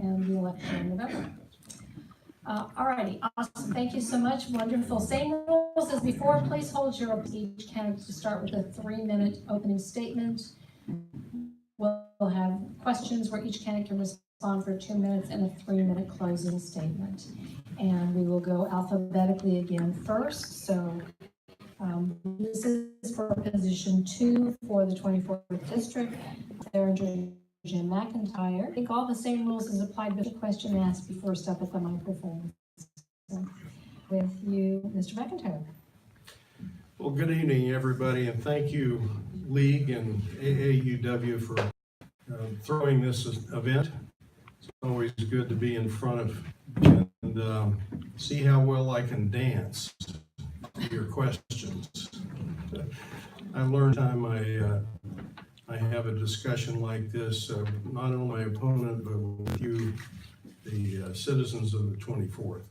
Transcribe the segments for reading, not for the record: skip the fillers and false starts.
and the election in November. Alrighty, awesome, thank you so much, wonderful. Same rules as before, please hold your each candidate to start with a 3-minute opening statement. We'll have questions where each candidate can respond for 2 minutes and a 3-minute closing statement. And we will go alphabetically again first. So this is for position 2 for the 24th district. Tharinger, Jim McIntire. I think all the same rules as applied, but the question asked be first up at the microphone. So with you, Mr. McIntire. Well, good evening, everybody, and thank you, League and AAUW, for throwing this event. It's always good to be in front of you and see how well I can dance to your questions. I learned time I have a discussion like this, not only my opponent, but with you, the citizens of the 24th.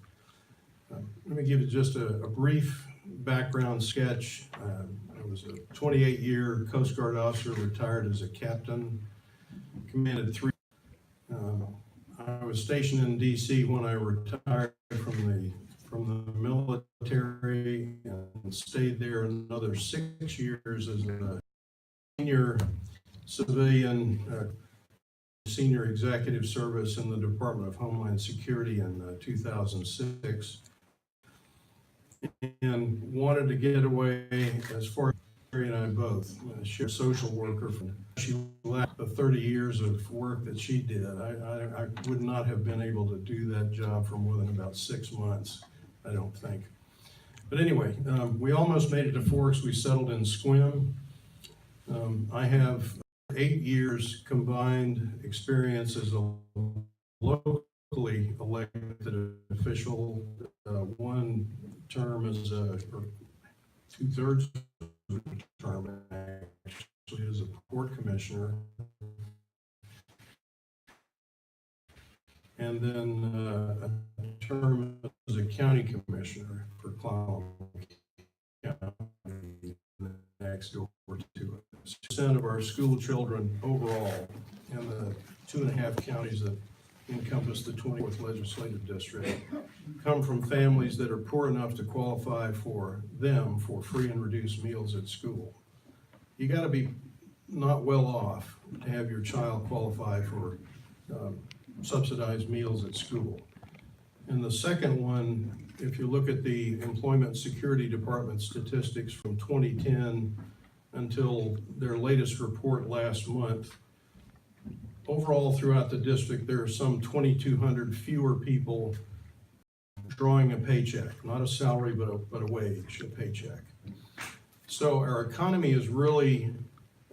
Let me give you just a brief background sketch. I was a 28-year Coast Guard officer, retired as a captain, commanded 3. I was stationed in D.C. when I retired from the military and stayed there another 6 years as a senior civilian, senior executive service in the Department of Homeland Security in 2006. And wanted to get away as far as Mary and I both. She's a social worker. She left the 30 years of work that she did. I would not have been able to do that job for more than about 6 months, I don't think. But anyway, we almost made it to Forks. We settled in Sequim. I have 8 years combined experience as a locally elected official, 1 term as or 2/3 of the term actually as a port commissioner, and then a term as a county commissioner for Clallam County next door to us. 10% of our school children overall in the 2.5 counties that encompass the 24th legislative district come from families that are poor enough to qualify for free and reduced meals at school. You got to be not well off to have your child qualify for subsidized meals at school. And the second one, if you look at the Employment Security Department statistics from 2010 until their latest report last month, overall throughout the district, there are some 2,200 fewer people drawing a paycheck, not a salary, but a wage, a paycheck. So our economy is really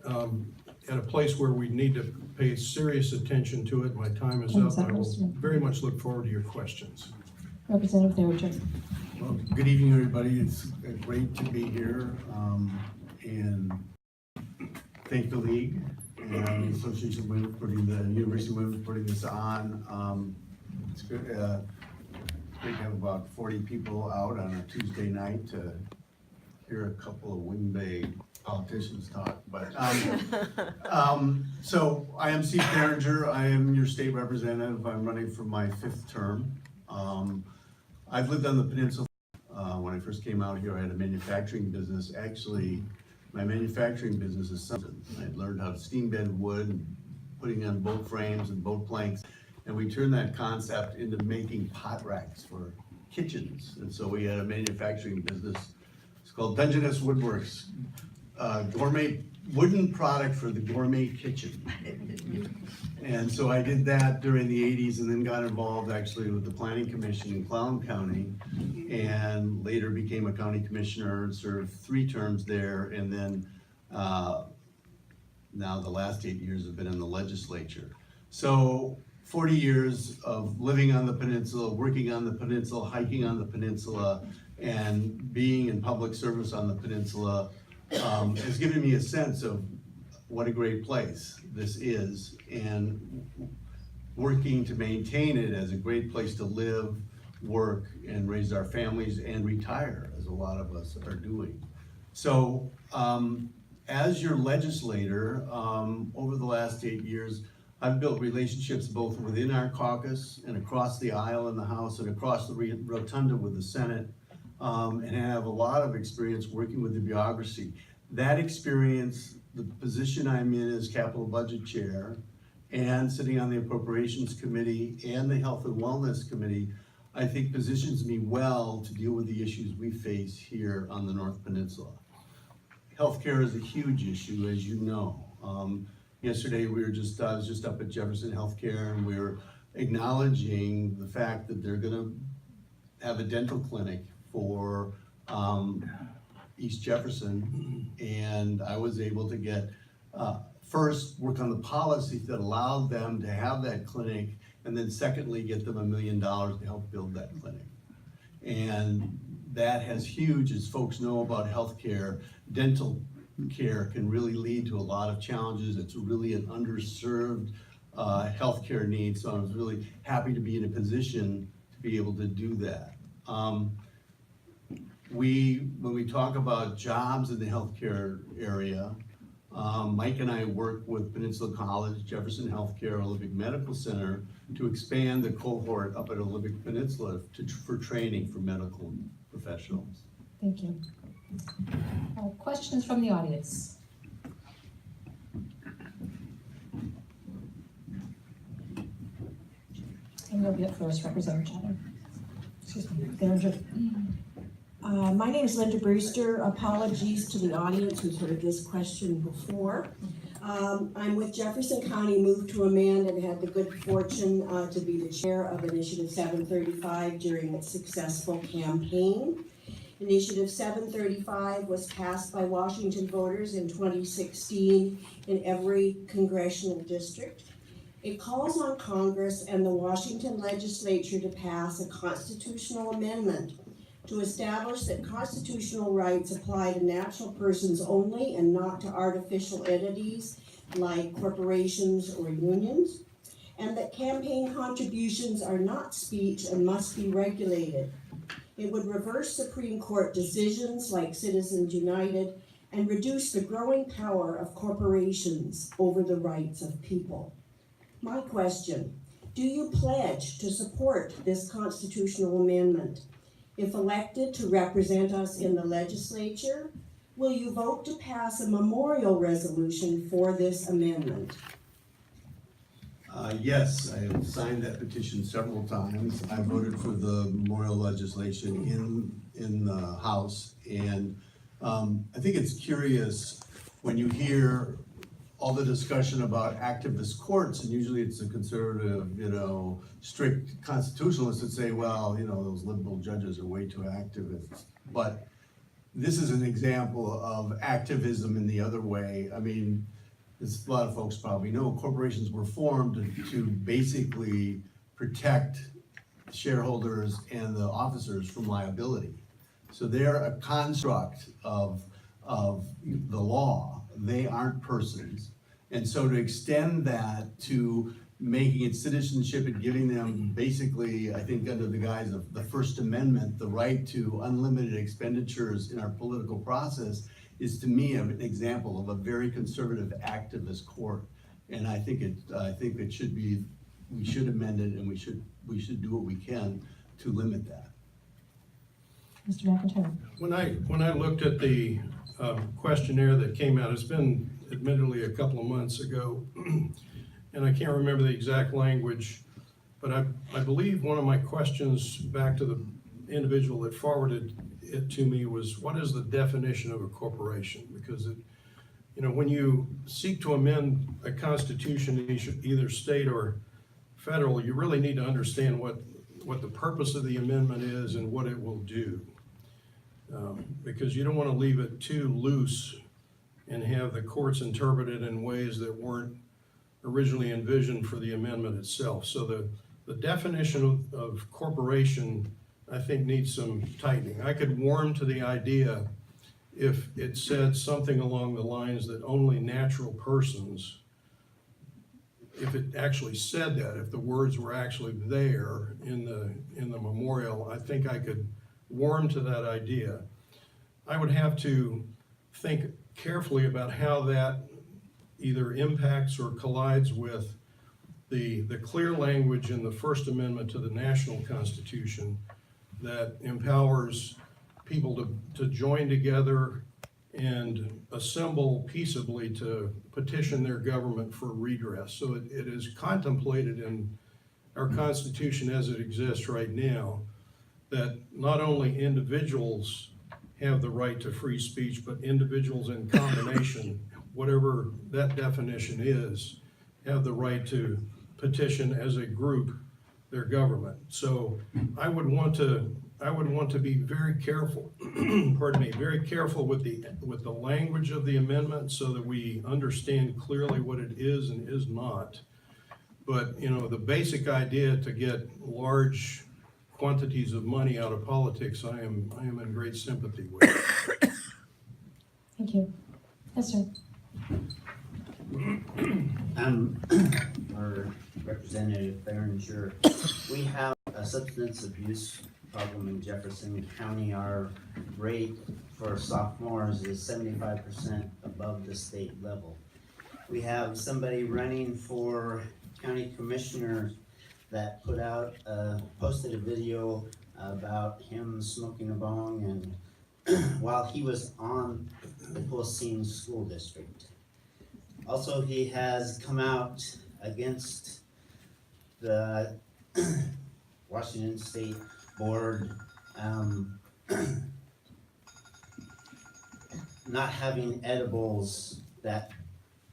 at a place where we need to pay serious attention to it. My time is up. I will very much look forward to your questions. Representative Tharinger. Well, good evening, everybody. It's great to be here and thank the League and the Association of Women for putting the University of Women for putting this on. It's good. Great to have about 40 people out on a Tuesday night to hear a couple of Wing Bay politicians talk. But so I am Steve Tharinger. I am your state representative. I'm running for my 5th term. I've lived on the peninsula. When I first came out here, I had a manufacturing business. Actually, my manufacturing business is something. I had learned how to steam bend wood and putting on boat frames and boat planks. And we turned that concept into making pot racks for kitchens. And so we had a manufacturing business. It's called Dungeness Woodworks, gourmet wooden product for the gourmet kitchen. And so I did that during the 80s and then got involved actually with the Planning Commission in Clallam County and later became a county commissioner and served 3 terms there. And then now the last 8 years have been in the legislature. So 40 years of living on the peninsula, working on the peninsula, hiking on the peninsula, and being in public service on the peninsula has given me a sense of what a great place this is, and working to maintain it as a great place to live, work, and raise our families and retire, as a lot of us are doing. So as your legislator, over the last 8 years, I've built relationships both within our caucus and across the aisle in the House and across the rotunda with the Senate, and have a lot of experience working with the bureaucracy. That experience, the position I'm in as capital budget chair, and sitting on the Appropriations Committee and the Health and Wellness Committee, I think positions me well to deal with the issues we face here on the North Peninsula. Healthcare is a huge issue, as you know. Yesterday, I was just up at Jefferson Healthcare, and we were acknowledging the fact that they're gonna have a dental clinic for East Jefferson, and I was able to get, first, work on the policies that allowed them to have that clinic, and then secondly, get them $1 million to help build that clinic. And that has huge, as folks know about healthcare, dental care can really lead to a lot of challenges. It's really an underserved healthcare need, so I was really happy to be in a position to be able to do that. When we talk about jobs in the healthcare area, Mike and I work with Peninsula College, Jefferson Healthcare, Olympic Medical Center to expand the cohort up at Olympic Peninsula for training for medical professionals. Thank you. Questions from the audience? And you'll be up first, Representative Chatham. Excuse me, Tharinger. My name is Linda Brewster. Apologies to the audience who's heard this question before. I'm with Jefferson County Move to Amend and had the good fortune to be the chair of Initiative 735 during its successful campaign. Initiative 735 was passed by Washington voters in 2016 in every congressional district. It calls on Congress and the Washington legislature to pass a constitutional amendment to establish that constitutional rights apply to natural persons only and not to artificial entities like corporations or unions, and that campaign contributions are not speech and must be regulated. It would reverse Supreme Court decisions like Citizens United and reduce the growing power of corporations over the rights of people. My question, do you pledge to support this constitutional amendment? If elected to represent us in the legislature, will you vote to pass a memorial resolution for this amendment? Yes, I have signed that petition several times. I voted for the memorial legislation in the House, and I think it's curious when you hear all the discussion about activist courts, and usually it's a conservative, strict constitutionalists that say, well, those liberal judges are way too activist. But this is an example of activism in the other way. I mean, as a lot of folks probably know, corporations were formed to basically protect shareholders and the officers from liability. So they're a construct of the law. They aren't persons. And so to extend that to making it citizenship and giving them basically, I think under the guise of the First Amendment, the right to unlimited expenditures in our political process is to me an example of a very conservative activist court. And I think it should be, we should amend it, and we should do what we can to limit that. Mr. McIntire. When I looked at the questionnaire that came out, it's been admittedly a couple of months ago, and I can't remember the exact language, but I believe one of my questions back to the individual that forwarded it to me was, what is the definition of a corporation? Because when you seek to amend a constitution, either state or federal, you really need to understand what the purpose of the amendment is and what it will do. Because you don't want to leave it too loose and have the courts interpret it in ways that weren't originally envisioned for the amendment itself. So the definition of corporation, I think, needs some tightening. I could warm to the idea if it said something along the lines that only natural persons, if it actually said that, if the words were actually there in the memorial, I think I could warm to that idea. I would have to think carefully about how that either impacts or collides with the clear language in the First Amendment to the National Constitution that empowers people to join together and assemble peaceably to petition their government for redress. So it is contemplated in our Constitution as it exists right now that not only individuals have the right to free speech, but individuals in combination, whatever that definition is, have the right to petition as a group their government. So I would want to be very careful, pardon me, very careful with the language of the amendment so that we understand clearly what it is and is not. But, you know, the basic idea to get large quantities of money out of politics, I am in great sympathy with. Thank you. Yes, sir. Our Representative Tharinger, we have a substance abuse problem in Jefferson County. Our rate for sophomores is 75% above the state level. We have somebody running for county commissioner that posted a video about him smoking a bong and while he was on the Philistine School District. Also, he has come out against the Washington State Board not having edibles that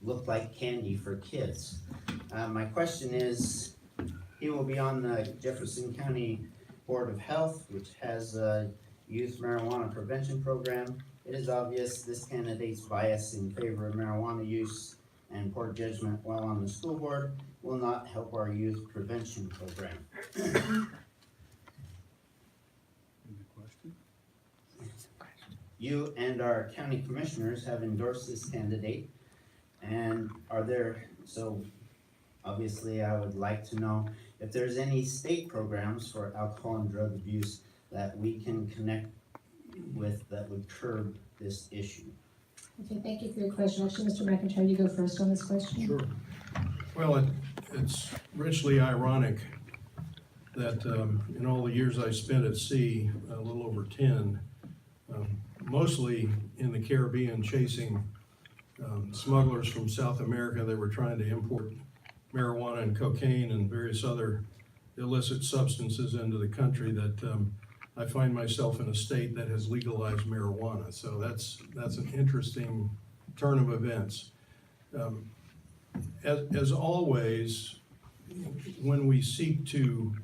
look like candy for kids. My question is, he will be on the Jefferson County Board of Health, which has a youth marijuana prevention program. It is obvious this candidate's bias in favor of marijuana use and poor judgment while on the school board will not help our youth prevention program. You and our county commissioners have endorsed this candidate, and so obviously I would like to know if there's any state programs for alcohol and drug abuse that we can connect with that would curb this issue. Okay, thank you for your question. Actually, Mr. McIntire, you go first on this question. Sure. Well, it's richly ironic that in all the years I spent at sea, a little over 10, mostly in the Caribbean chasing smugglers from South America that were trying to import marijuana and cocaine and various other illicit substances into the country, that I find myself in a state that has legalized marijuana. So that's an interesting turn of events. As always, when we seek to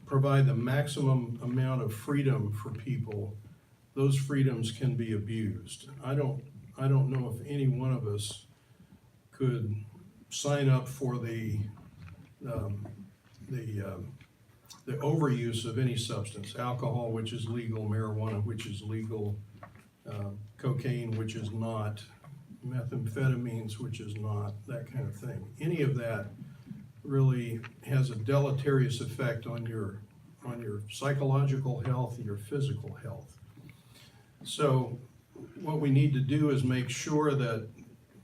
provide the maximum amount of freedom for people, those freedoms can be abused. I don't know if any one of us could sign up for the overuse of any substance, alcohol, which is legal, marijuana, which is legal, cocaine, which is not, methamphetamines, which is not, that kind of thing. Any of that really has a deleterious effect on your psychological health and your physical health. So what we need to do is make sure that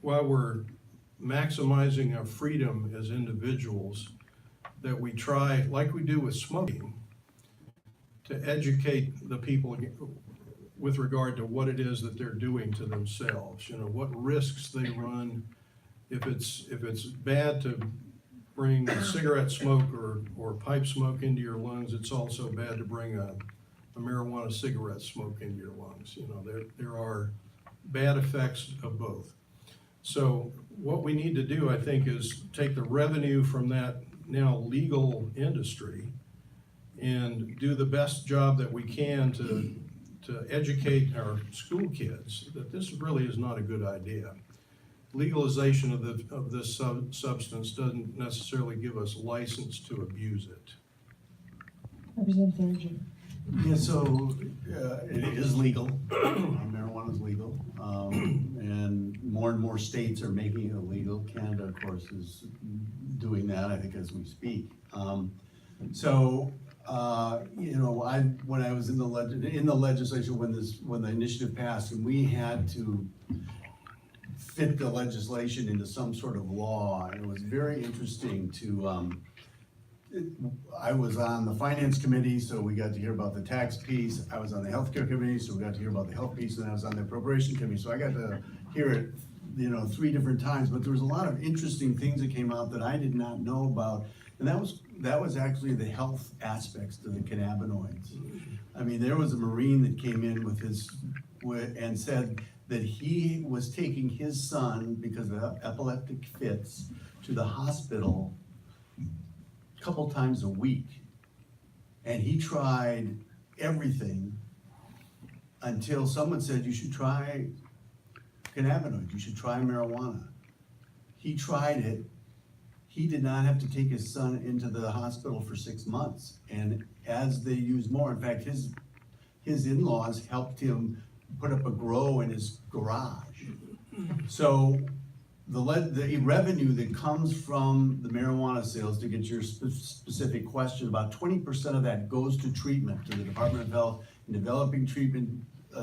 while we're maximizing our freedom as individuals, that we try, like we do with smoking, to educate the people with regard to what it is that they're doing to themselves. You know, what risks they run. If it's bad to bring cigarette smoke or pipe smoke into your lungs, it's also bad to bring a marijuana cigarette smoke into your lungs. You know, there are bad effects of both. So what we need to do, I think, is take the revenue from that now legal industry and do the best job that we can to educate our school kids that this really is not a good idea. Legalization of this substance doesn't necessarily give us license to abuse it. Representative Tharinger. Yeah, so it is legal. Marijuana is legal, and more states are making it illegal. Canada, of course, is doing that, I think, as we speak. You know, when I was in the legislature when the initiative passed, and we had to fit the legislation into some sort of law. And it was very interesting to, I was on the finance committee, so we got to hear about the tax piece. I was on the healthcare committee, so we got to hear about the health piece, and I was on the appropriation committee, so I got to hear it, 3 different times. But there was a lot of interesting things that came out that I did not know about, and that was actually the health aspects to the cannabinoids. I mean, there was a Marine that came in and said that he was taking his son, because of epileptic fits, to the hospital a couple times a week. And he tried everything until someone said, you should try cannabinoids, you should try marijuana. He tried it. He did not have to take his son into the hospital for 6 months. And as they used more, in fact, his in-laws helped him put up a grow in his garage. So the revenue that comes from the marijuana sales, to get your specific question, about 20% of that goes to treatment, to the Department of Health, in developing treatment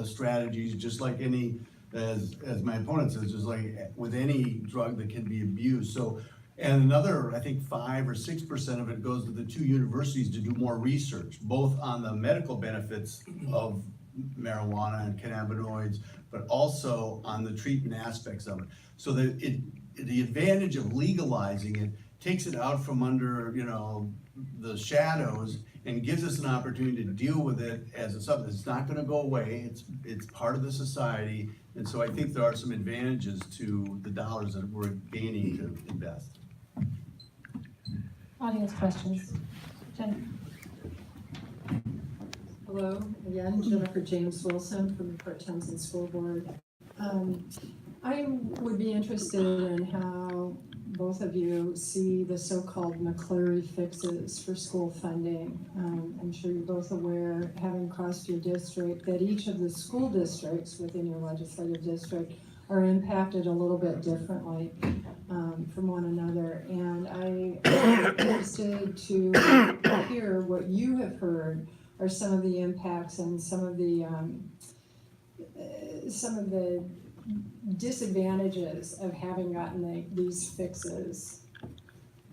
strategies, just like any, as my opponent says, just like with any drug that can be abused. So, and another, I think 5 or 6% of it goes to the 2 universities to do more research, both on the medical benefits of marijuana and cannabinoids, but also on the treatment aspects of it. So that the advantage of legalizing it takes it out from under, the shadows and gives us an opportunity to deal with it as a substance. It's not gonna go away, it's part of the society, and so I think there are some advantages to the dollars that we're gaining to invest. Audience questions? Jen? Hello, again, Jennifer James Wilson from the Port Townsend School Board. I would be interested in how both of you see the so-called McCleary fixes for school funding. I'm sure you're both aware, having crossed your district, that each of the school districts within your legislative district are impacted a little bit differently from one another. And I'm interested to hear what you have heard are some of the impacts and some of the disadvantages of having gotten these fixes.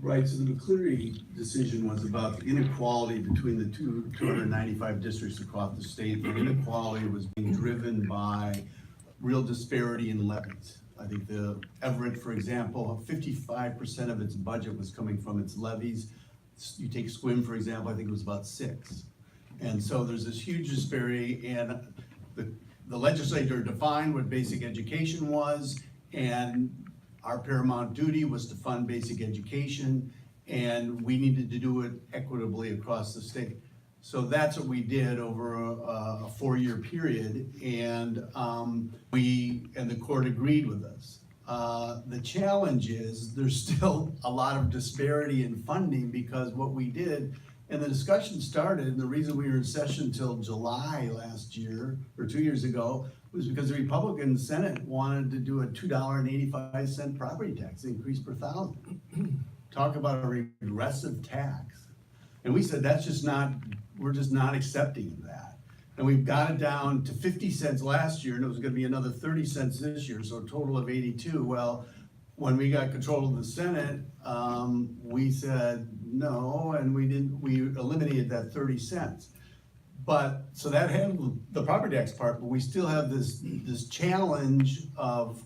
Right, so the McCleary decision was about the inequality between the 295 districts across the state. The inequality was being driven by real disparity in levies. I think the Everett, for example, 55% of its budget was coming from its levies. You take Squim, for example, I think it was about 6. And so there's this huge disparity, and the legislature defined what basic education was, and our paramount duty was to fund basic education, and we needed to do it equitably across the state. So that's what we did over a 4-year period, and the court agreed with us. The challenge is there's still a lot of disparity in funding, because what we did, and the discussion started, and the reason we were in session till July last year, or 2 years ago, was because the Republican Senate wanted to do a $2.85 property tax increase per thousand. Talk about a regressive tax. And we said, we're just not accepting that. And we've got it down to 50 cents last year, and it was gonna be another 30 cents this year, so a total of 82. Well, when we got control of the Senate, we said no, and we eliminated that 30 cents. But, so that handled the property tax part, but we still have this challenge of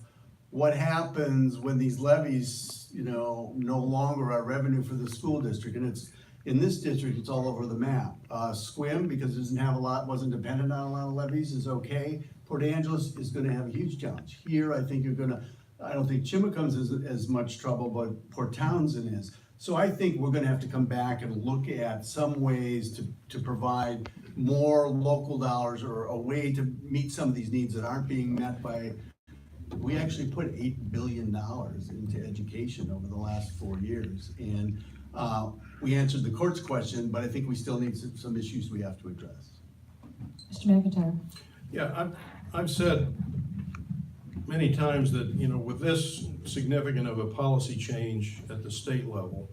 what happens when these levies, no longer are revenue for the school district. And in this district, it's all over the map. Squim, because it wasn't dependent on a lot of levies, is okay. Port Angeles is gonna have a huge challenge. Here, I don't think Chimacum's is as much trouble, but Port Townsend is. So I think we're gonna have to come back and look at some ways to provide more local dollars, or a way to meet some of these needs that aren't being met by, we actually put $8 billion into education over the last 4 years. And we answered the court's question, but I think we still need some issues we have to address. Mr. McIntire? Yeah, I've said many times that, with this significant of a policy change at the state level,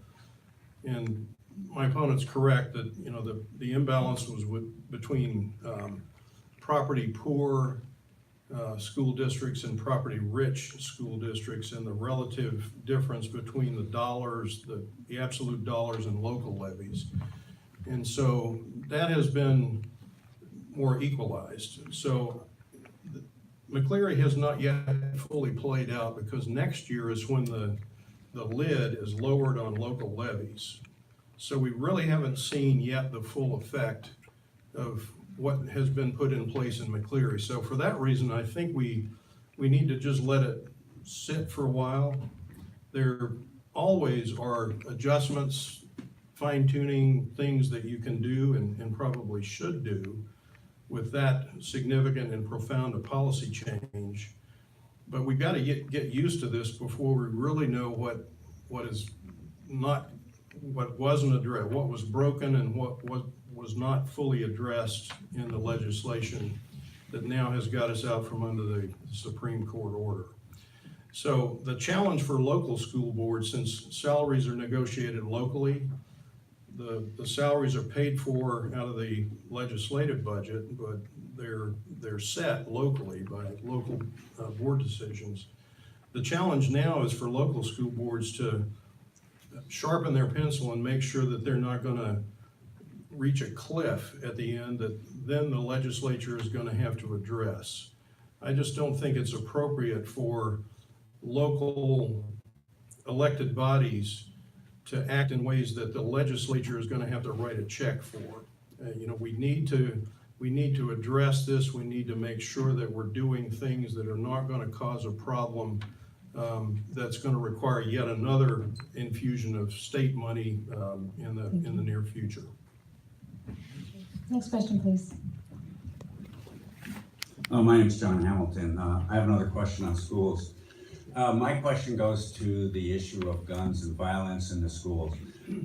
and my opponent's correct that, the imbalance was between property poor school districts and property-rich school districts and the relative difference between the dollars, the absolute dollars and local levies. And so that has been more equalized. So McCleary has not yet fully played out because next year is when the lid is lowered on local levies. So we really haven't seen yet the full effect of what has been put in place in McCleary. So for that reason, I think we need to just let it sit for a while. There always are adjustments, fine-tuning things that you can do and probably should do with that significant and profound a policy change. But we've got to get used to this before we really know what wasn't addressed, what was broken and what was not fully addressed in the legislation that now has got us out from under the Supreme Court order. So the challenge for local school boards, since salaries are negotiated locally, the salaries are paid for out of the legislative budget, but they're set locally by local board decisions. The challenge now is for local school boards to sharpen their pencil and make sure that they're not going to reach a cliff at the end that then the legislature is going to have to address. I just don't think it's appropriate for local elected bodies to act in ways that the legislature is going to have to write a check for. We need to address this. We need to make sure that we're doing things that are not going to cause a problem that's going to require yet another infusion of state money in the near future. Next question, please. My name's John Hamilton. I have another question on schools. My question goes to the issue of guns and violence in the schools.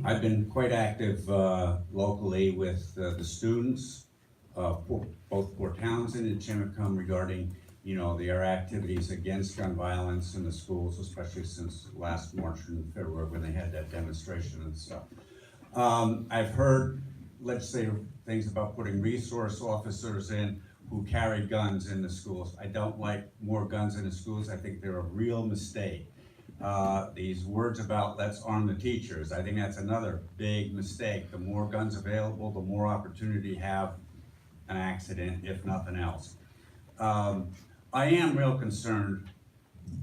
I've been quite active locally with the students, both Port Townsend and Chimacum, regarding their activities against gun violence in the schools, especially since last March and February when they had that demonstration and stuff. I've heard legislative things about putting resource officers in who carry guns in the schools. I don't like more guns in the schools. I think they're a real mistake. These words about let's arm the teachers, I think that's another big mistake. The more guns available, the more opportunity to have an accident, if nothing else. I am real concerned,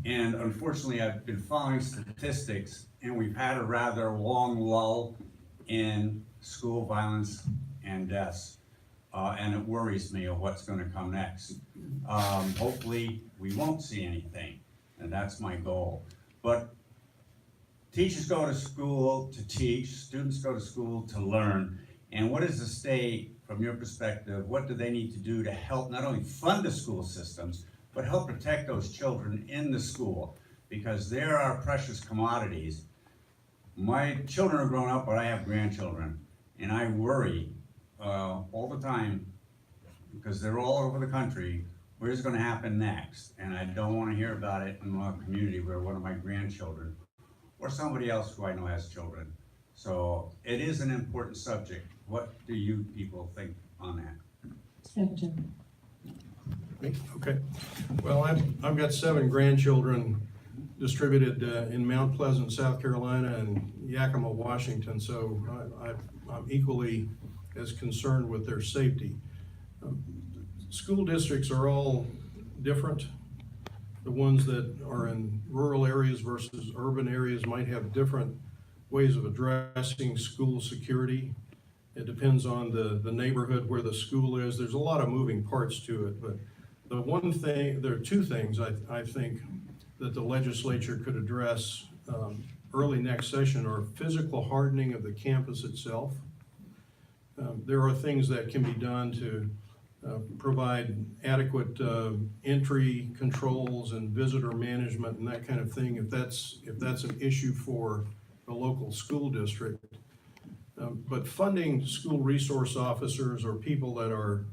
and unfortunately I've been following statistics, and we've had a rather long lull in school violence and deaths. And it worries me of what's going to come next. Hopefully we won't see anything, and that's my goal. But teachers go to school to teach, students go to school to learn, and what is the state, from your perspective, what do they need to do to help not only fund the school systems, but help protect those children in the school? Because they're our precious commodities. My children are grown up, but I have grandchildren, and I worry all the time, because they're all over the country, where's going to happen next? And I don't want to hear about it in my community where one of my grandchildren or somebody else who I know has children. So it is an important subject. What do you people think on that? Thank you. Okay. Well, I've got 7 grandchildren distributed in Mount Pleasant, South Carolina, and Yakima, Washington. So I'm equally as concerned with their safety. School districts are all different. The ones that are in rural areas versus urban areas might have different ways of addressing school security. It depends on the neighborhood where the school is. There's a lot of moving parts to it, but there are 2 things I think that the legislature could address early next session are physical hardening of the campus itself. There are things that can be done to provide adequate entry controls and visitor management and that kind of thing, if that's an issue for the local school district. But funding school resource officers or people that are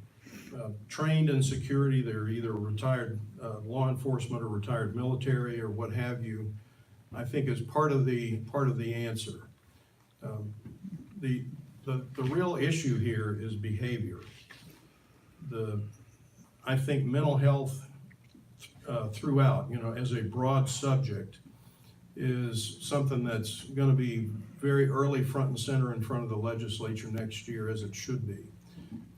trained in security, they're either retired law enforcement or retired military or what have you, I think is part of the answer. The real issue here is behavior. I think mental health throughout, as a broad subject, is something that's gonna be very early front and center in front of the legislature next year, as it should be.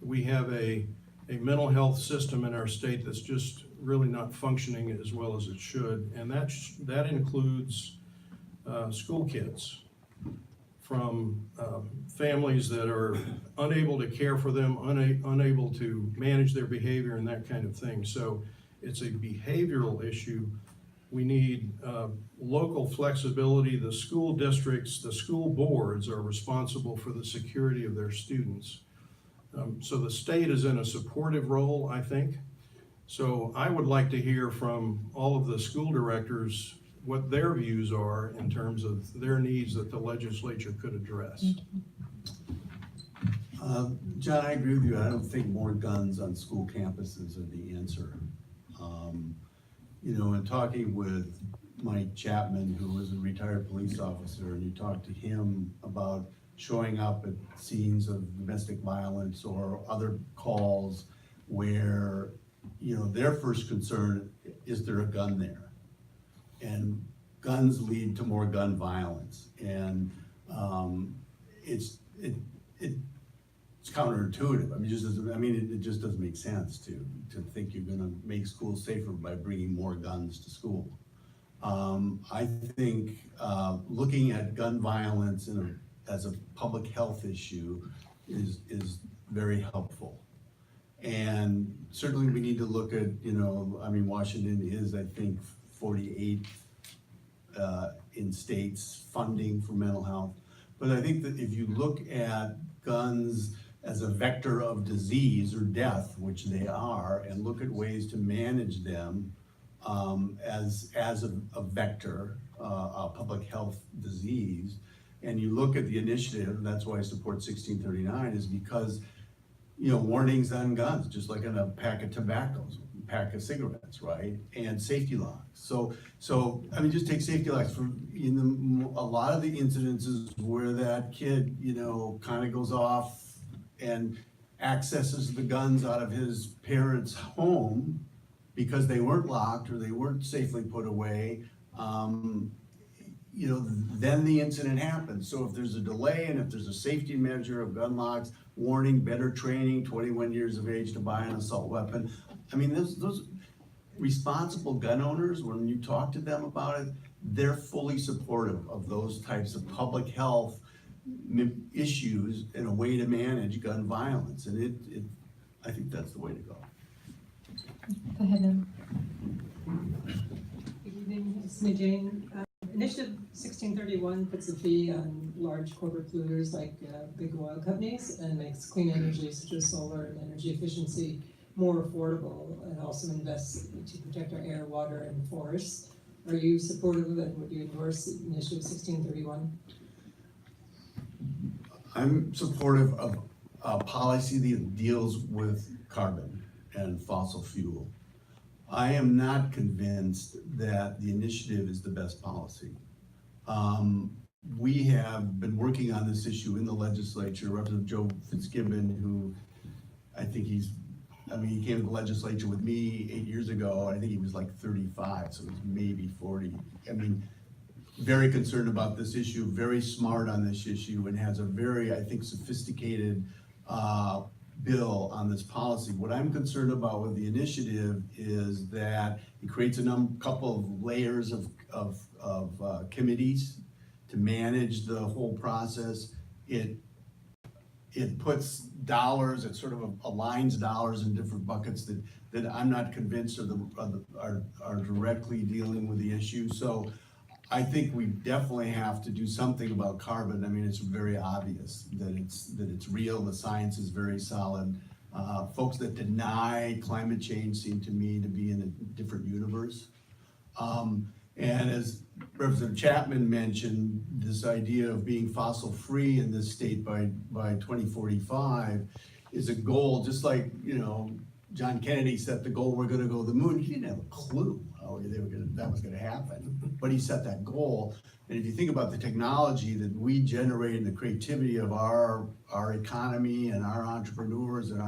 We have a mental health system in our state that's just really not functioning as well as it should, and that includes school kids from families that are unable to care for them, unable to manage their behavior and that kind of thing. So it's a behavioral issue. We need local flexibility. The school districts, the school boards are responsible for the security of their students. So the state is in a supportive role, I think. So I would like to hear from all of the school directors what their views are in terms of their needs that the legislature could address. John, I agree with you. I don't think more guns on school campuses are the answer. In talking with Mike Chapman, who was a retired police officer, and you talk to him about showing up at scenes of domestic violence or other calls where, their first concern, is there a gun there? And guns lead to more gun violence. And it's counterintuitive. It just doesn't make sense to think you're gonna make schools safer by bringing more guns to school. I think looking at gun violence as a public health issue is very helpful. And certainly we need to look at, Washington is, I think, 48th in states funding for mental health. But I think that if you look at guns as a vector of disease or death, which they are, and look at ways to manage them as a vector, a public health disease, and you look at the initiative, and that's why I support 1639, is because, warnings on guns, just like on a pack of tobaccos, pack of cigarettes, right? And safety locks. So just take safety locks. A lot of the incidences where that kid, kind of goes off and accesses the guns out of his parents' home because they weren't locked or they weren't safely put away, then the incident happens. So if there's a delay and if there's a safety measure of gun locks, warning, better training, 21 years of age to buy an assault weapon. Those responsible gun owners, when you talk to them about it, they're fully supportive of those types of public health issues and a way to manage gun violence. And I think that's the way to go. Go ahead, Em. Good evening, it's me, Jane. Initiative 1631 puts a fee on large corporate polluters like big oil companies and makes clean energy such as solar and energy efficiency more affordable, and also invests to protect our air, water, and forests. Are you supportive of it, and would you endorse Initiative 1631? I'm supportive of a policy that deals with carbon and fossil fuel. I am not convinced that the initiative is the best policy. We have been working on this issue in the legislature. Representative Joe Fitzgibbon, who I think he came to the legislature with me 8 years ago. I think he was like 35, so he was maybe 40. Very concerned about this issue, very smart on this issue, and has a very, I think, sophisticated bill on this policy. What I'm concerned about with the initiative is that it creates a couple of layers of committees to manage the whole process. It puts dollars, it sort of aligns dollars in different buckets that I'm not convinced are directly dealing with the issue. So I think we definitely have to do something about carbon. It's very obvious that it's real. The science is very solid. Folks that deny climate change seem to me to be in a different universe. And as Representative Chapman mentioned, this idea of being fossil free in this state by 2045 is a goal, just like, John Kennedy set the goal, we're gonna go to the moon. He didn't have a clue how that was gonna happen, but he set that goal. And if you think about the technology that we generate and the creativity of our economy and our entrepreneurs and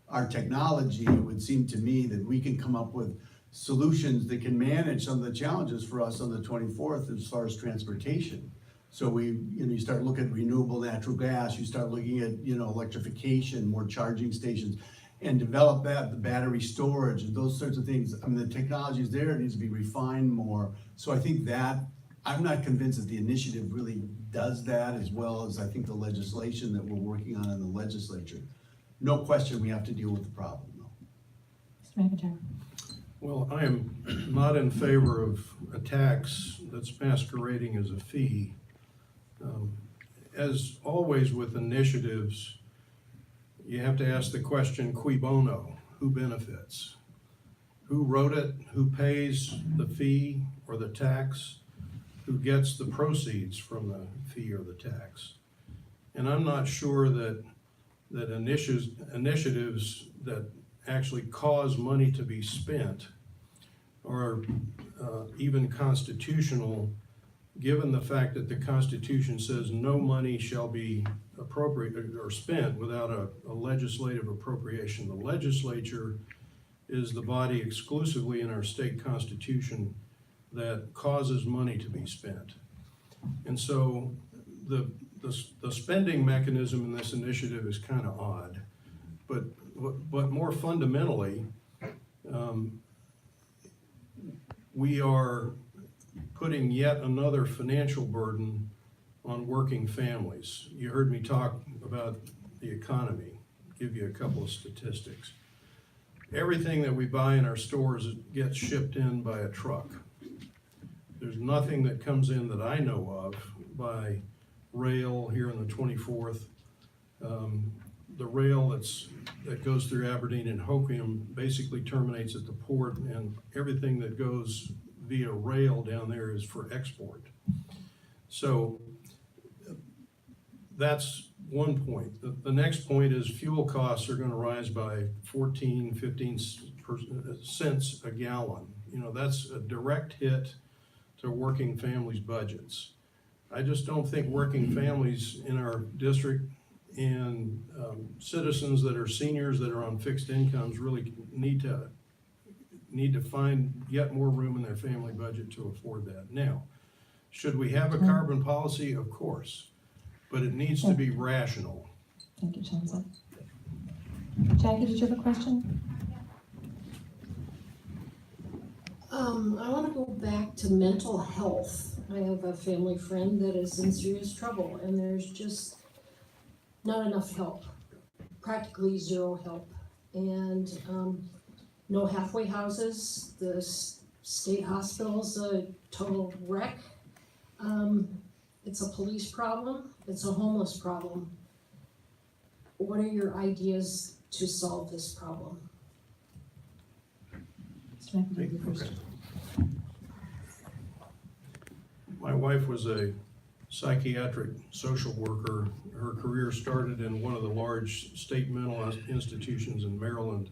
our technology, it would seem to me that we can come up with solutions that can manage some of the challenges for us on the 24th as far as transportation. So you start looking at renewable natural gas, you start looking at, electrification, more charging stations, and develop that, the battery storage, and those sorts of things. I mean, the technology is there, it needs to be refined more. So I think that, I'm not convinced that the initiative really does that, as well as I think the legislation that we're working on in the legislature. No question we have to deal with the problem, though. Mr. McIntire. Well, I am not in favor of a tax that's masquerading as a fee. As always with initiatives, you have to ask the question, cui bono, who benefits? Who wrote it, who pays the fee or the tax, who gets the proceeds from the fee or the tax? And I'm not sure that initiatives that actually cause money to be spent are even constitutional, given the fact that the Constitution says no money shall be appropriated or spent without a legislative appropriation. The legislature is the body exclusively in our state constitution that causes money to be spent. And so the spending mechanism in this initiative is kind of odd, but more fundamentally, we are putting yet another financial burden on working families. You heard me talk about the economy, give you a couple of statistics. Everything that we buy in our stores gets shipped in by a truck. There's nothing that comes in that I know of by rail here on the 24th. The rail that goes through Aberdeen and Hoquiam basically terminates at the port, and everything that goes via rail down there is for export. So that's one point. The next point is fuel costs are going to rise by 14, 15 cents a gallon. That's a direct hit to working families' budgets. I just don't think working families in our district and citizens that are seniors that are on fixed incomes really need to find yet more room in their family budget to afford that. Now, should we have a carbon policy? Of course, but it needs to be rational. Thank you, Chancellor. Jackie, did you have a question? I want to go back to mental health. I have a family friend that is in serious trouble, and there's just not enough help, practically zero help. And no halfway houses, the state hospital's a total wreck. It's a police problem, it's a homeless problem. What are your ideas to solve this problem? Mr. McIntire, you first. Okay. My wife was a psychiatric social worker. Her career started in one of the large state mental institutions in Maryland,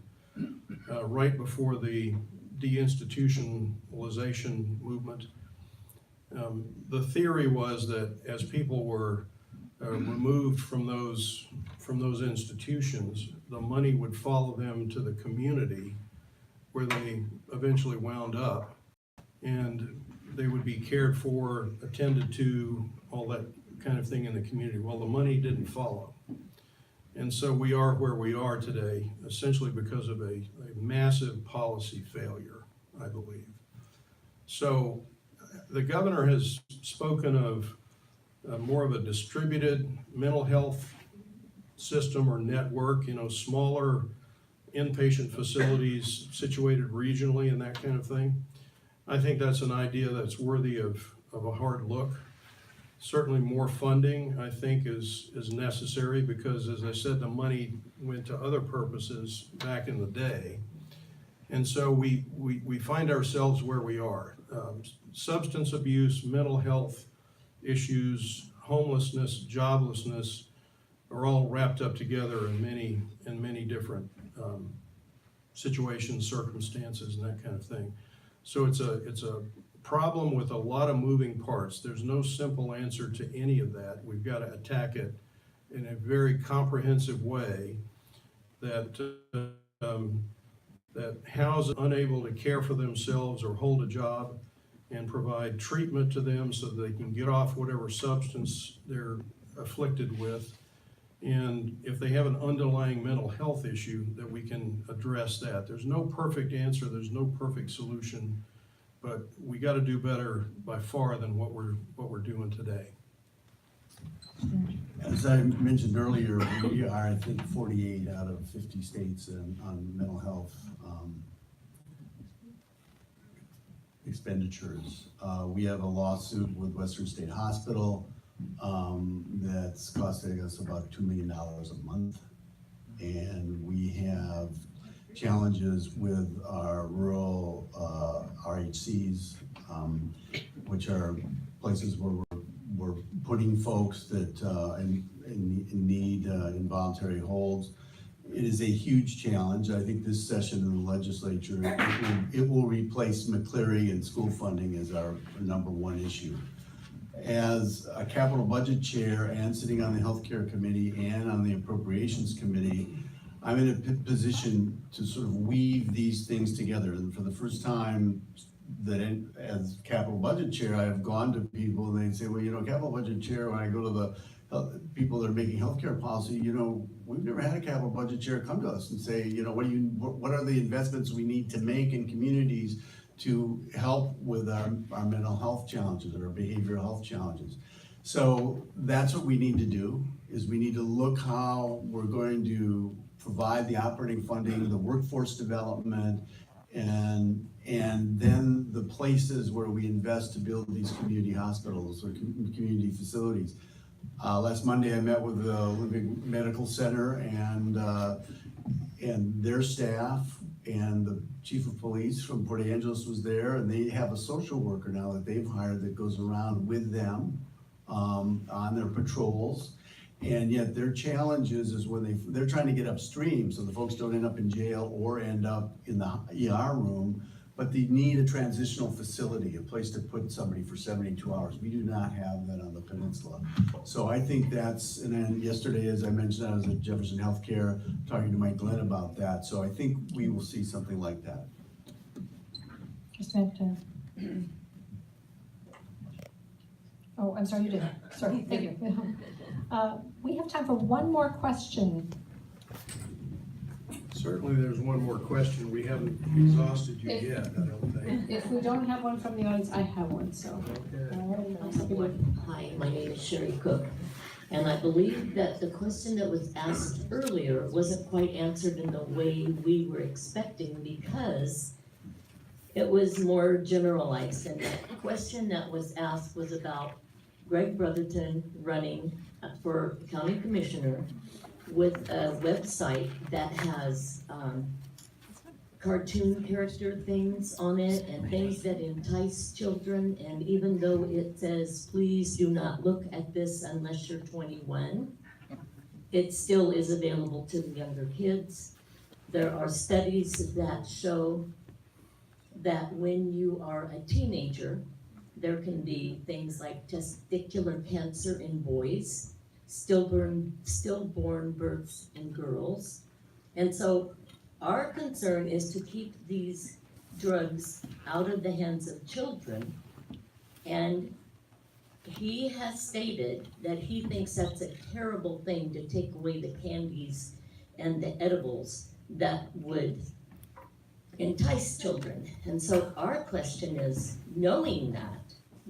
right before the deinstitutionalization movement. The theory was that as people were removed from those institutions, the money would follow them to the community where they eventually wound up, and they would be cared for, attended to, all that kind of thing in the community. Well, the money didn't follow. And so we are where we are today, essentially because of a massive policy failure, I believe. So the governor has spoken of more of a distributed mental health system or network, smaller inpatient facilities situated regionally and that kind of thing. I think that's an idea that's worthy of a hard look. Certainly more funding, I think, is necessary because, as I said, the money went to other purposes back in the day. And so we find ourselves where we are. Substance abuse, mental health issues, homelessness, joblessness are all wrapped up together in many different situations, circumstances, and that kind of thing. So it's a problem with a lot of moving parts. There's no simple answer to any of that. We've got to attack it in a very comprehensive way that that house unable to care for themselves or hold a job, and provide treatment to them so they can get off whatever substance they're afflicted with. And if they have an underlying mental health issue, that we can address that. There's no perfect answer, there's no perfect solution, but we gotta do better by far than what we're doing today. As I mentioned earlier, we are, I think, 48 out of 50 states on mental health expenditures. We have a lawsuit with Western State Hospital that's costing us about $2 million a month. And we have challenges with our rural RHCs, which are places where we're putting folks that in need involuntary holds. It is a huge challenge. I think this session in the legislature, it will replace McCleary and school funding as our number one issue. As a capital budget chair and sitting on the healthcare committee and on the appropriations committee, I'm in a position to sort of weave these things together. And for the first time as capital budget chair, I have gone to people and they say, well, capital budget chair, when I go to the people that are making healthcare policy, we've never had a capital budget chair come to us and say, what are the investments we need to make in communities to help with our mental health challenges or our behavioral health challenges. So that's what we need to do, is we need to look how we're going to provide the operating funding, the workforce development, and then the places where we invest to build these community hospitals or community facilities. Last Monday I met with the Olympic Medical Center and their staff, and the chief of police from Port Angeles was there, and they have a social worker now that they've hired that goes around with them on their patrols. And yet their challenge is when they're trying to get upstream so the folks don't end up in jail or end up in the ER room, but they need a transitional facility, a place to put somebody for 72 hours. We do not have that on the peninsula. So I think and then yesterday, as I mentioned, I was at Jefferson Healthcare talking to Mike Glenn about that. So I think we will see something like that. Mr. McIntire. Oh, I'm sorry, you did. Sorry, thank you. We have time for one more question. Certainly there's one more question. We haven't exhausted you yet, I don't think. If we don't have one from the audience, I have one, so. Okay. Hi, my name is Sherry Cook, and I believe that the question that was asked earlier wasn't quite answered in the way we were expecting, because it was more generalized, and the question that was asked was about Greg Brotherton running for county commissioner with a website that has cartoon character things on it and things that entice children, and even though it says, please do not look at this unless you're 21, it still is available to the younger kids. There are studies that show that when you are a teenager, there can be things like testicular cancer in boys, stillborn births in girls. And so our concern is to keep these drugs out of the hands of children. And he has stated that he thinks that's a terrible thing to take away the candies and the edibles that would entice children. And so our question is, knowing that,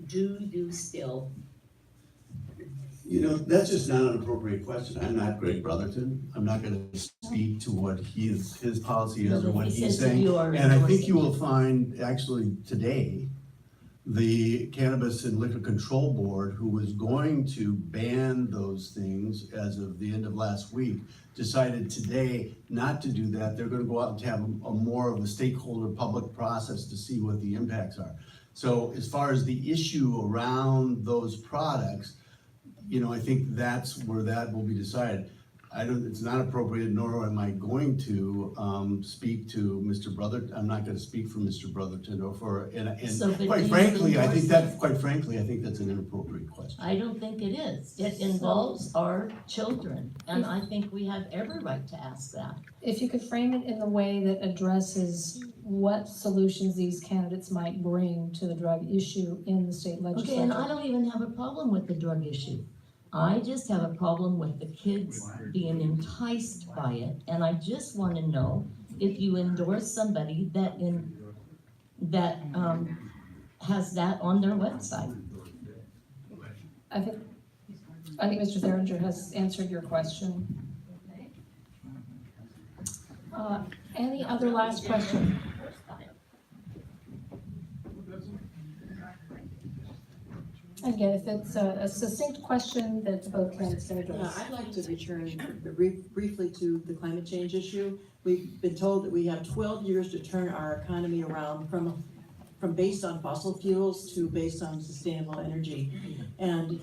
do you still? That's just not an appropriate question. I'm not Greg Brotherton. I'm not gonna speak to what his policy is or what he's saying. And I think you will find, actually today, the Cannabis and Liquor Control Board, who was going to ban those things as of the end of last week, decided today not to do that. They're gonna go out and have a more of a stakeholder public process to see what the impacts are. So as far as the issue around those products, I think that's where that will be decided. it's not appropriate, nor am I going to, speak to Mr. Brother, I'm not gonna speak for Mr. Brotherton or for, So, but do quite you frankly, I think endorse that's an inappropriate question. I don't think it is. It involves our children, and I think we have every right to ask that. If you could frame it in the way that addresses what solutions these candidates might bring to the drug issue in the state legislature. Okay, and I don't even have a problem with the drug issue. I just have a problem with the kids being enticed by it, and I just wanna know if you endorse somebody that has that on their website. I think Mr. Tharinger has answered your question. Any other last question? Again, if it's a succinct question that both candidates can Yeah, address. I'd like to return briefly to the climate change issue. We've been told that we have 12 years to turn our economy around from based on fossil fuels to based on sustainable energy. And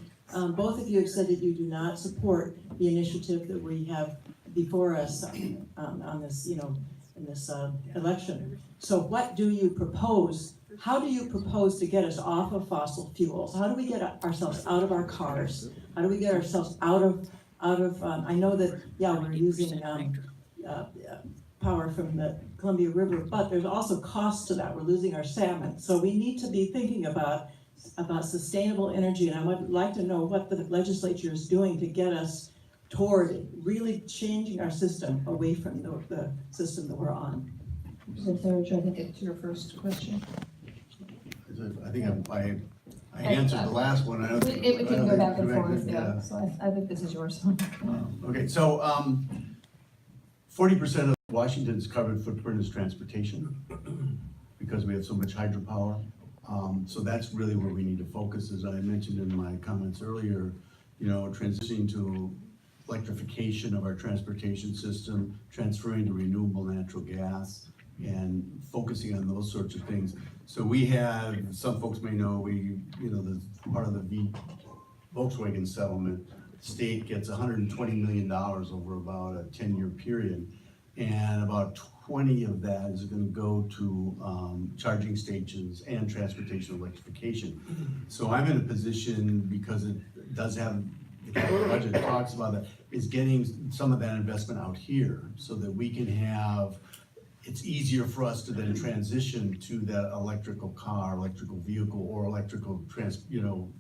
both of you have said that you do not support the initiative that we have before us on this, in this election. So what do you propose? How do you propose to get us off of fossil fuels? How do we get ourselves out of our cars? How do we get ourselves out of, I know that, yeah, we're using power from the Columbia River, but there's also costs to that. We're losing our salmon. So we need to be thinking about sustainable energy, and I would like to know what the legislature is doing to get us toward really changing our system away from the system that we're on. Mr. Tharinger, I think it's your first question. I think I answered the last one. We can go back and forth, yeah, so I think this is yours. Okay, so 40% of Washington's carbon footprint is transportation because we have so much hydropower. So that's really where we need to focus, as I mentioned in my comments earlier, transitioning to electrification of our transportation system, transferring to renewable natural gas, and focusing on those sorts of things. So we have, some folks may know, the part of the Volkswagen settlement, the state gets $120 million over about a 10-year period. And about 20 of that is gonna go to charging stations and transportation electrification. So I'm in a position, because it does have, the capital budget talks about that, is getting some of that investment out here so that we can have, it's easier for us to then transition to that electrical car, electrical vehicle, or electrical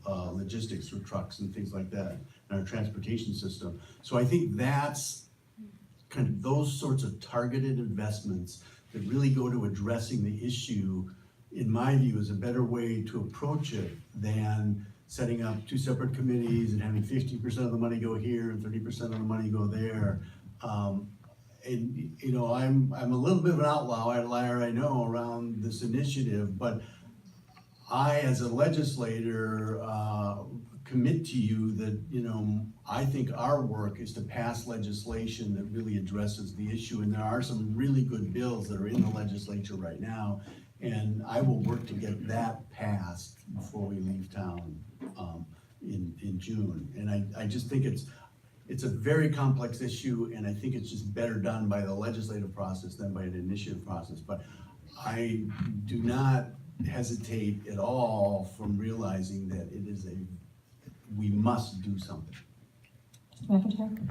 logistics for trucks and things like that in our transportation system. So I think that's kind of those sorts of targeted investments that really go to addressing the issue, in my view, is a better way to approach it than setting up two separate committees and having 50% of the money go here and 30% of the money go there. I'm a little bit of an outlier, I know, around this initiative, but I, as a legislator, commit to you that, I think our work is to pass legislation that really addresses the issue, and there are some really good bills that are in the legislature right now, and I will work to get that passed before we leave town in June. And I just think it's a very complex issue, and I think it's just better done by the legislative process than by an initiative process. But I do not hesitate at all from realizing that we must do something. McIntire?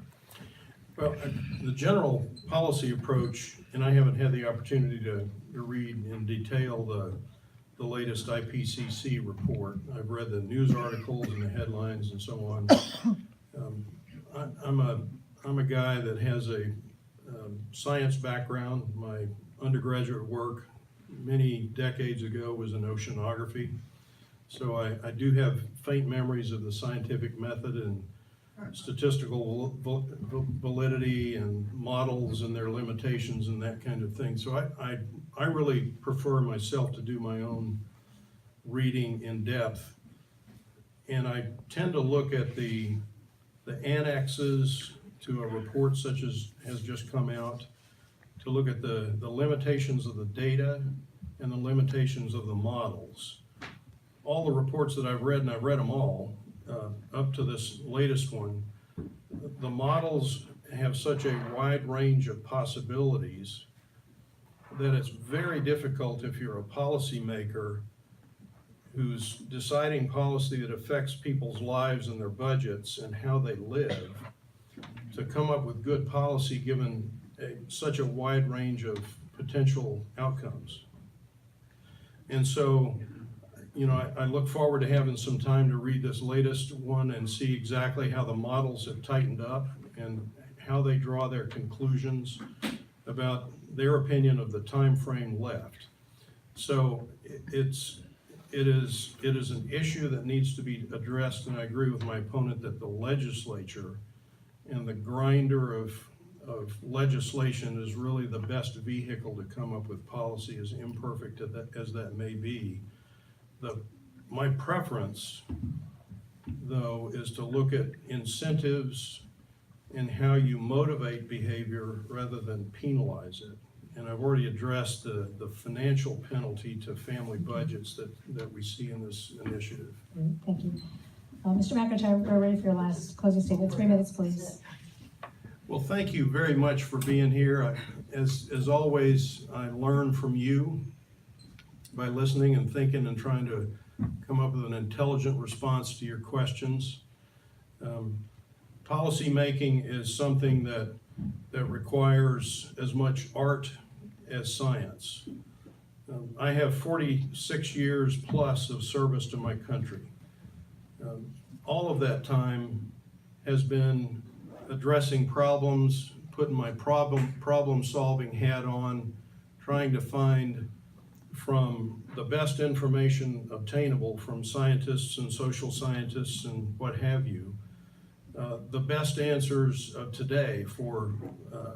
Well, the general policy approach, and I haven't had the opportunity to read in detail the latest IPCC report. I've read the news articles and the headlines and so on. I'm a guy that has a science background. My undergraduate work many decades ago was in oceanography. So I do have faint memories of the scientific method and statistical validity and models and their limitations and that kind of thing. So I really prefer myself to do my own reading in depth. And I tend to look at the annexes to a report such as has just come out, to look at the limitations of the data and the limitations of the models. All the reports that I've read, and I've read them all, up to this latest one, the models have such a wide range of possibilities that it's very difficult if you're a policymaker who's deciding policy that affects people's lives and their budgets and how they live, to come up with good policy given such a wide range of potential outcomes. And so, you know, I look forward to having some time to read this latest one and see exactly how the models have tightened up and how they draw their conclusions about their opinion of the time frame left. So it is an issue that needs to be addressed, and I agree with my opponent that the legislature and the grinder of legislation is really the best vehicle to come up with policy, as imperfect as that may be. My preference, though, is to look at incentives and how you motivate behavior rather than penalize it. And I've already addressed the financial penalty to family budgets that we see in this initiative. Thank you. Mr. McIntire, we're ready for your last closing statement. 3 minutes, please. Well, thank you very much for being here. As always, I learn from you by listening and thinking and trying to come up with an intelligent response to your questions. Policy making is something that requires as much art as science. I have 46 years plus of service to my country. All of that time has been addressing problems, putting my problem-solving hat on, trying to find from the best information obtainable from scientists and social scientists and what have you, the best answers of today for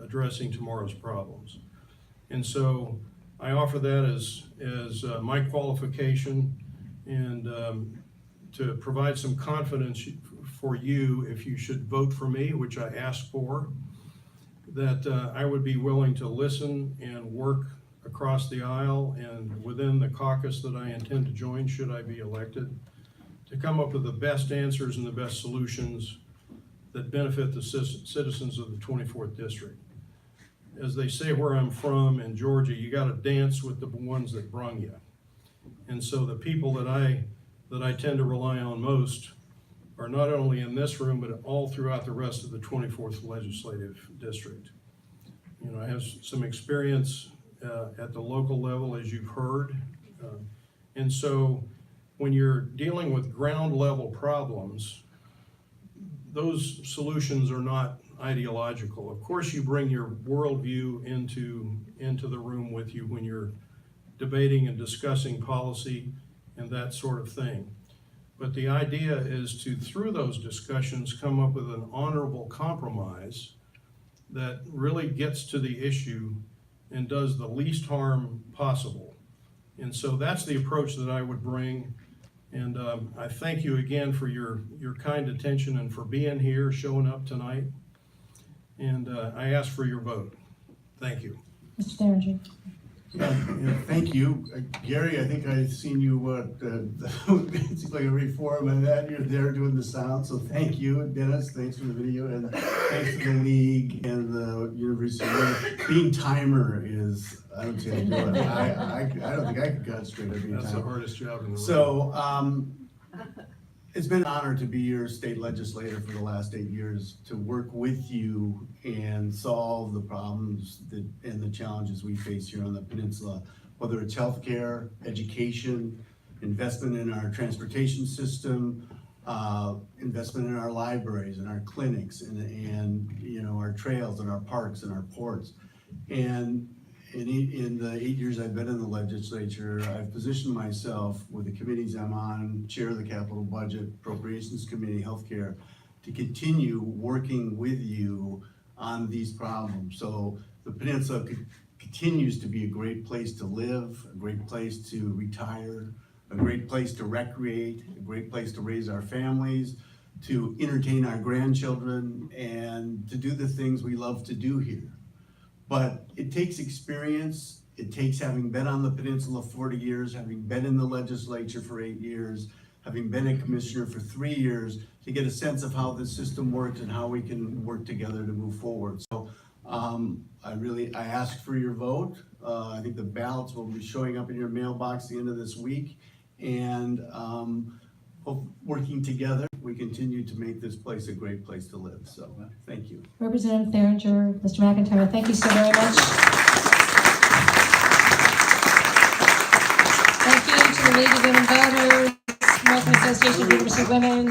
addressing tomorrow's problems. And so I offer that as my qualification, and to provide some confidence for you if you should vote for me, which I ask for, that I would be willing to listen and work across the aisle and within the caucus that I intend to join should I be elected, to come up with the best answers and the best solutions that benefit the citizens of the 24th District. As they say where I'm from in Georgia, you got to dance with the ones that brung you. And so the people that I tend to rely on most are not only in this room, but all throughout the rest of the 24th Legislative District. You know, I have some experience at the local level, as you've heard. And so when you're dealing with ground level problems, those solutions are not ideological. Of course, you bring your worldview into the room with you when you're debating and discussing policy and that sort of thing. But the idea is to, through those discussions, come up with an honorable compromise that really gets to the issue and does the least harm possible. And so that's the approach that I would bring. And I thank you again for your kind attention and for being here, showing up tonight. And I ask for your vote. Thank you. Mr. Tharinger. Yeah, thank you. Gary, I think I've seen you basically every forum and that you're there doing the sound, so thank you. Dennis, thanks for the video, and thanks to the league and the university. Being timer is, I don't think I do it. I don't think I could concentrate on being That's timer. the hardest job in the world. So, it's been an honor to be your state legislator for the last 8 years, to work with you and solve the problems and the challenges we face here on the peninsula, whether it's healthcare, education, investment in our transportation system, investment in our libraries and our clinics and you know, our trails and our parks and our ports. And in the 8 years I've been in the legislature, I've positioned myself with the committees I'm on, chair of the capital budget, appropriations committee, healthcare, to continue working with you on these problems. So the peninsula continues to be a great place to live, a great place to retire, a great place to recreate, a great place to raise our families, to entertain our grandchildren, and to do the things we love to do here. But it takes experience, it takes having been on the peninsula 40 years, having been in the legislature for 8 years, having been a commissioner for 3 years, to get a sense of how the system worked and how we can work together to move forward. So I ask for your vote. I think the ballots will be showing up in your mailbox at the end of this week. And working together, we continue to make this place a great place to live. So thank you. Representative Tharinger, Mr. McIntire, thank you so very much. Thank you to the League of Women Voters, American Association of University Women,